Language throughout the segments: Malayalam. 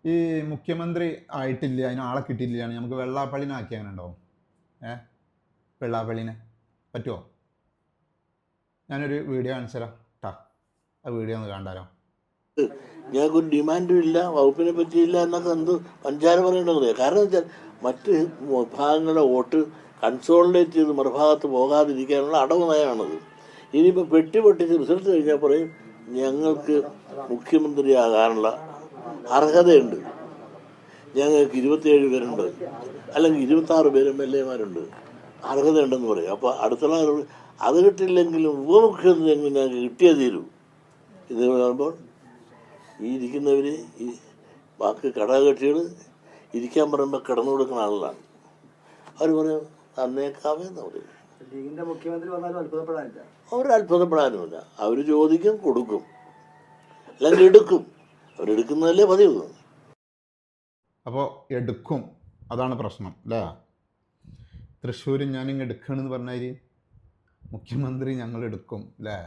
ഈ മുഖ്യമന്ത്രി ആയിട്ടില്ല, അതിന് ആളെ കിട്ടിയില്ല, നമുക്ക് വെള്ളാപ്പള്ളിനെ ആക്കി അങ്ങനെ ഉണ്ടാവും. വെള്ളാപ്പള്ളിനെ പറ്റുമോ? ഞാനൊരു വീഡിയോ കാണിച്ചു തരാം ട്ടാ. ആ വീഡിയോ ഒന്ന് കണ്ടാലോ? ഞങ്ങൾക്കൊരു ഡിമാൻഡും ഇല്ല, വകുപ്പിനെ പറ്റിയില്ല എന്നൊക്കെ എന്ത് പഞ്ചാര പറയേണ്ടത്. കാരണം വെച്ചാൽ മറ്റ് ഭാഗങ്ങളുടെ വോട്ട് കൺസോളിഡേറ്റ് ചെയ്ത് മറുഭാഗത്ത് പോകാതിരിക്കാനുള്ള അടവ് നയമാണത്. ഇനിയിപ്പോൾ പെട്ടി പൊട്ടിച്ച് റിസൾട്ട് കഴിഞ്ഞാൽ പറയും ഞങ്ങൾക്ക് മുഖ്യമന്ത്രിയാകാനുള്ള അർഹതയുണ്ട്, ഞങ്ങൾക്ക് 27 പേരുണ്ട്, അല്ലെങ്കിൽ 26 പേര് MLA-മാരുണ്ട്, അർഹതയുണ്ടെന്ന് പറയും. അപ്പോൾ അടുത്തുള്ള അത് കിട്ടില്ലെങ്കിലും ഉപമുഖ്യമന്ത്രി എങ്ങനെ ഞങ്ങൾക്ക് കിട്ടിയേ തീരൂ. ഇത് പറയുമ്പോൾ ഈ ഇരിക്കുന്നവർ, ഈ ബാക്കി ഘടകകക്ഷികൾ ഇരിക്കാൻ പറയുമ്പോൾ കിടന്നു കൊടുക്കുന്ന ആളുകളാണ്. അവർ പറയും തന്നേക്കാവേ എന്ന് പറയും. ലീഗിന്റെ മുഖ്യമന്ത്രി വന്നാലും അത്ഭുതപ്പെടാനില്ല. അവർ അത്ഭുതപ്പെടാനുമില്ല. അവർ ചോദിക്കും, കൊടുക്കും, അല്ലെങ്കിൽ എടുക്കും. അവരെടുക്കുന്നതല്ലേ പതിവ്. അപ്പോൾ എടുക്കും, അതാണ് പ്രശ്നം അല്ലേ? തൃശ്ശൂർ ഞാനിങ്ങ് എടുക്കണമെന്ന് പറഞ്ഞാൽ മുഖ്യമന്ത്രി ഞങ്ങൾ എടുക്കും അല്ലേ?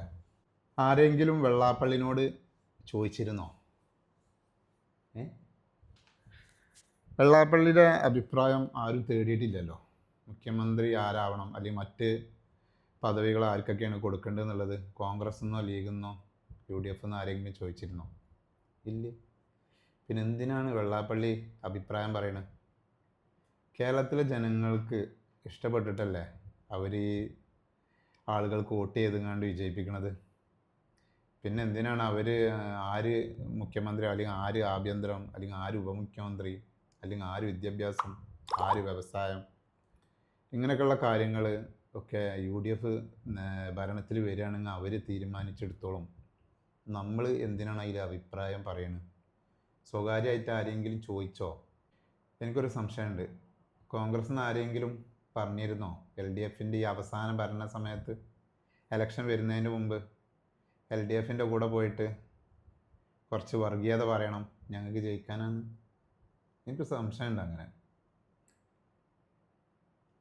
ആരെങ്കിലും വെള്ളാപ്പള്ളിനോട് ചോദിച്ചിരുന്നോ? വെള്ളാപ്പള്ളിയുടെ അഭിപ്രായം ആരും തേടിയിട്ടില്ലല്ലോ. മുഖ്യമന്ത്രി ആരാവണം, അല്ലെങ്കിൽ മറ്റ് പദവികൾ ആർക്കൊക്കെയാണ് കൊടുക്കേണ്ടതെന്നുള്ളത് കോൺഗ്രസ് എന്നോ ലീഗിൽ നിന്നോ UDF എന്നോ ആരെങ്കിലും ചോദിച്ചിരുന്നോ? ഇല്ല. പിന്നെ എന്തിനാണ് വെള്ളാപ്പള്ളി അഭിപ്രായം പറയുന്നത്? കേരളത്തിലെ ജനങ്ങൾക്ക് ഇഷ്ടപ്പെട്ടിട്ടല്ലേ അവർ ഈ ആളുകൾക്ക് വോട്ട് ചെയ്തുകൊണ്ട് വിജയിപ്പിക്കണത്. പിന്നെ എന്തിനാണ് അവർ ആര് മുഖ്യമന്ത്രി, അല്ലെങ്കിൽ ആര് ആഭ്യന്തരം, അല്ലെങ്കിൽ ആര് ഉപമുഖ്യമന്ത്രി, അല്ലെങ്കിൽ ആര് വിദ്യാഭ്യാസം, ആര് വ്യവസായം, ഇങ്ങനെയൊക്കെയുള്ള കാര്യങ്ങൾ ഒക്കെ UDF ഭരണത്തിൽ വരികയാണെങ്കിൽ അവർ തീരുമാനിച്ചെടുത്തോളും. നമ്മൾ എന്തിനാണ് അതിൽ അഭിപ്രായം പറയുന്നത്? സ്വകാര്യമായിട്ട് ആരെങ്കിലും ചോദിച്ചോ? എനിക്കൊരു സംശയമുണ്ട്. കോൺഗ്രസ്സിൽ നിന്ന് ആരെങ്കിലും പറഞ്ഞിരുന്നോ LDFൻ്റെ ഈ അവസാന ഭരണ സമയത്ത്, ഇലക്ഷൻ വരുന്നതിന് മുമ്പ് LDFൻ്റെ കൂടെ പോയിട്ട് കുറച്ച് വർഗീയത പറയണം ഞങ്ങൾക്ക് ജയിക്കാനാണ്? എനിക്ക് സംശയമുണ്ട് അങ്ങനെ.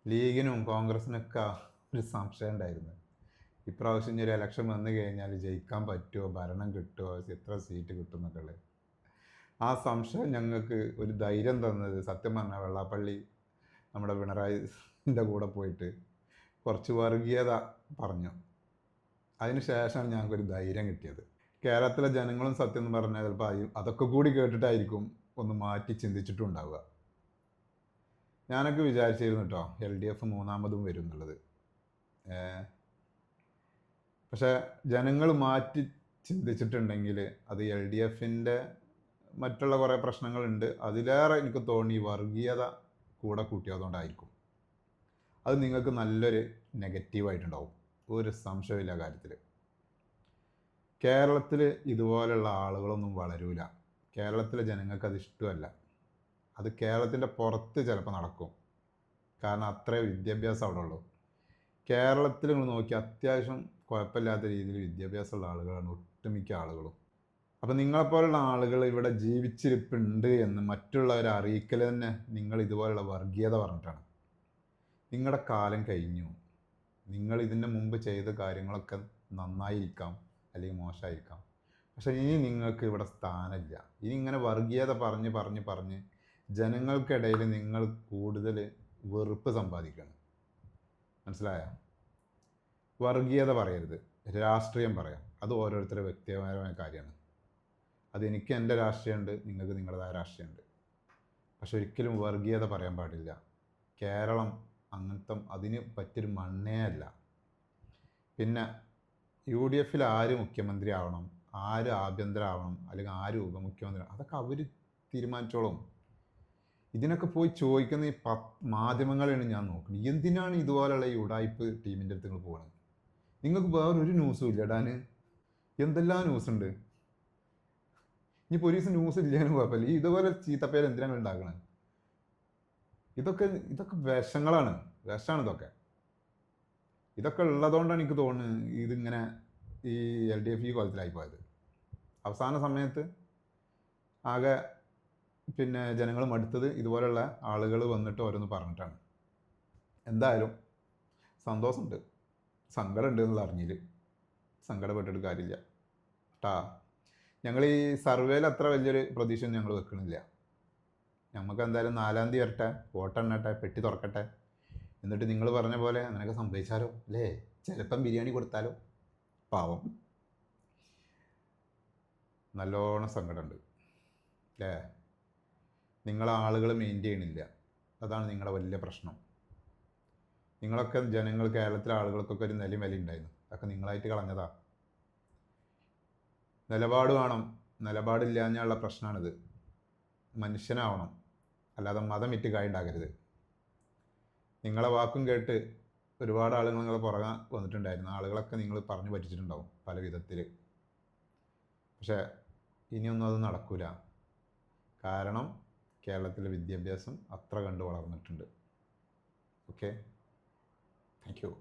ലീഗിനും കോൺഗ്രസിനൊക്കെ ഒരു സംശയം ഉണ്ടായിരുന്നു, ഇപ്രാവശ്യം ഒരു ഇലക്ഷൻ വന്നു കഴിഞ്ഞാൽ ജയിക്കാൻ പറ്റുമോ, ഭരണം കിട്ടുമോ, എത്ര സീറ്റ് കിട്ടും എന്നൊക്കെ ഉള്ളത്. ആ സംശയം ഞങ്ങൾക്ക് ഒരു ധൈര്യം തന്നത് സത്യം പറഞ്ഞാൽ വെള്ളാപ്പള്ളി നമ്മുടെ പിണറായിൻ്റെ കൂടെ പോയിട്ട് കുറച്ച് വർഗീയത പറഞ്ഞു. അതിന് ശേഷമാണ് ഞങ്ങൾക്കൊരു ധൈര്യം കിട്ടിയത്. കേരളത്തിലെ ജനങ്ങളും സത്യം എന്ന് പറഞ്ഞാൽ ചിലപ്പോൾ അതൊക്കെ കൂടി കേട്ടിട്ടായിരിക്കും ഒന്ന് മാറ്റി ചിന്തിച്ചിട്ടും ഉണ്ടാവുക. ഞാനൊക്കെ വിചാരിച്ചിരുന്നു കേട്ടോ LDF മൂന്നാമതും വരും എന്നുള്ളത്. പക്ഷേ ജനങ്ങൾ മാറ്റി ചിന്തിച്ചിട്ടുണ്ടെങ്കിൽ അത് LDFൻ്റെ മറ്റുള്ള കുറേ പ്രശ്നങ്ങളുണ്ട്, അതിലേറെ എനിക്ക് തോന്നി വർഗീയത കൂടെ കൂട്ടിയതുകൊണ്ടായിരിക്കും. അത് നിങ്ങൾക്ക് നല്ലൊരു നെഗറ്റീവായിട്ടുണ്ടാവും, ഒരു സംശയമില്ല കാര്യത്തിൽ. കേരളത്തിൽ ഇതുപോലുള്ള ആളുകളൊന്നും വളരൂല. കേരളത്തിലെ ജനങ്ങൾക്ക് അത് ഇഷ്ടമല്ല. അത് കേരളത്തിൻ്റെ പുറത്ത് ചിലപ്പോൾ നടക്കും, കാരണം അത്രയും വിദ്യാഭ്യാസം അവിടെ ഉള്ളൂ. കേരളത്തിൽ നിങ്ങൾ നോക്കി അത്യാവശ്യം കുഴപ്പമില്ലാത്ത രീതിയിൽ വിദ്യാഭ്യാസമുള്ള ആളുകളാണ് ഒട്ടുമിക്ക ആളുകളും. അപ്പം നിങ്ങളെപ്പോലുള്ള ആളുകൾ ഇവിടെ ജീവിച്ചിരിപ്പുണ്ട് എന്ന് മറ്റുള്ളവരെ അറിയിക്കൽ തന്നെ നിങ്ങൾ ഇതുപോലുള്ള വർഗീയത പറഞ്ഞിട്ടാണ്. നിങ്ങളുടെ കാലം കഴിഞ്ഞു. നിങ്ങൾ ഇതിൻ്റെ മുമ്പ് ചെയ്ത കാര്യങ്ങളൊക്കെ നന്നായിരിക്കാം, അല്ലെങ്കിൽ മോശമായിരിക്കാം, പക്ഷേ ഇനി നിങ്ങൾക്ക് ഇവിടെ സ്ഥാനമില്ല. ഇനി ഇങ്ങനെ വർഗീയത പറഞ്ഞ് ജനങ്ങൾക്കിടയിൽ നിങ്ങൾ കൂടുതൽ വെറുപ്പ് സമ്പാദിക്കണം. മനസ്സിലായോ? വർഗീയത പറയരുത്, രാഷ്ട്രീയം പറയാം. അത് ഓരോരുത്തരുടെ വ്യക്തിപരമായ കാര്യമാണ്. അതെനിക്ക് എൻ്റെ രാഷ്ട്രീയമുണ്ട്, നിങ്ങൾക്ക് നിങ്ങളുടേതായ രാഷ്ട്രീയമുണ്ട്. പക്ഷെ ഒരിക്കലും വർഗീയത പറയാൻ പാടില്ല. കേരളം അങ്ങനത്തെ അതിന് പറ്റിയൊരു മണ്ണേ അല്ല. പിന്നെ UDFൽ ആര് മുഖ്യമന്ത്രി ആവണം, ആര് ആഭ്യന്തരം ആവണം, അല്ലെങ്കിൽ ആര് ഉപമുഖ്യമന്ത്രി, അതൊക്കെ അവർ തീരുമാനിച്ചോളും. ഇതിനൊക്കെ പോയി ചോദിക്കുന്ന ഈ മാധ്യമങ്ങളെയാണ് ഞാൻ നോക്കുന്നത്. എന്തിനാണ് ഇതുപോലെയുള്ള ഈ ഉടായ്പ് ടീമിൻ്റെ അടുത്ത് നിങ്ങൾ പോകുന്നത്? നിങ്ങൾക്ക് വേറൊരു ന്യൂസും ഇല്ല ഇടാൻ. എന്തെല്ലാം ന്യൂസുണ്ട്. ഇനി പോലീസ് ന്യൂസ് ഇല്ലാനും കുഴപ്പമില്ല, ഈ ഇതുപോലെ ചീത്തപ്പേര് എന്തിനാണ് ഉണ്ടാക്കണത്? ഇതൊക്കെ വിഷങ്ങളാണ്, വിഷമാണ് ഇതൊക്കെ ഉള്ളതുകൊണ്ടാണ് എനിക്ക് തോന്നുന്നത് ഇതിങ്ങനെ ഈ LDF ഈ കൊലത്തിലായി പോയത്. അവസാന സമയത്ത് ആകെ പിന്നെ ജനങ്ങൾ മടുത്തത് ഇതുപോലെയുള്ള ആളുകൾ വന്നിട്ട് ഓരോന്ന് പറഞ്ഞിട്ടാണ്. എന്തായാലും സന്തോഷമുണ്ട്, സങ്കടമുണ്ട് എന്നുള്ള അറിഞ്ഞില്ല. സങ്കടപ്പെട്ടിട്ട് കാര്യമില്ല കേട്ടാ. ഞങ്ങൾ ഈ സർവേയിൽ അത്ര വലിയൊരു പ്രതീക്ഷ ഞങ്ങൾ വെക്കണില്ല. നമുക്ക് എന്തായാലും 4-ാം തീയതി വരട്ടെ, വോട്ടെണ്ണട്ടെ, പെട്ടി തുറക്കട്ടെ. എന്നിട്ട് നിങ്ങൾ പറഞ്ഞ പോലെ അങ്ങനെയൊക്കെ സംഭവിച്ചാലോ അല്ലേ? ചിലപ്പം ബിരിയാണി കൊടുത്താലോ? പാവം. നല്ലോണം സങ്കടമുണ്ട് അല്ലേ? നിങ്ങളെ ആളുകൾ മെയിൻറ്റെയിൻ ചെയ്യണില്ല, അതാണ് നിങ്ങളുടെ വലിയ പ്രശ്നം. നിങ്ങളൊക്കെ ജനങ്ങൾ, കേരളത്തിലെ ആളുകൾക്കൊക്കെ ഒരു നിലയും വില ഉണ്ടായിരുന്നു, അതൊക്കെ നിങ്ങളായിട്ട് കളഞ്ഞതാ. നിലപാട് വേണം, നിലപാടില്ലാഞ്ഞുള്ള പ്രശ്നമാണിത്. മനുഷ്യനാവണം, അല്ലാതെ മതം വിറ്റ് കായുണ്ടാകരുത്. നിങ്ങളെ വാക്കും കേട്ട് ഒരുപാട് ആളുകൾ നിങ്ങളെ പുറകെ വന്നിട്ടുണ്ടായിരുന്നു, ആളുകളൊക്കെ നിങ്ങൾ പറഞ്ഞു പറ്റിച്ചിട്ടുണ്ടാവും പല വിധത്തിൽ. പക്ഷേ ഇനിയൊന്നും അത് നടക്കില്ല. കാരണം കേരളത്തിലെ വിദ്യാഭ്യാസം അത്ര കണ്ട് വളർന്നിട്ടുണ്ട്. Okay, thank you.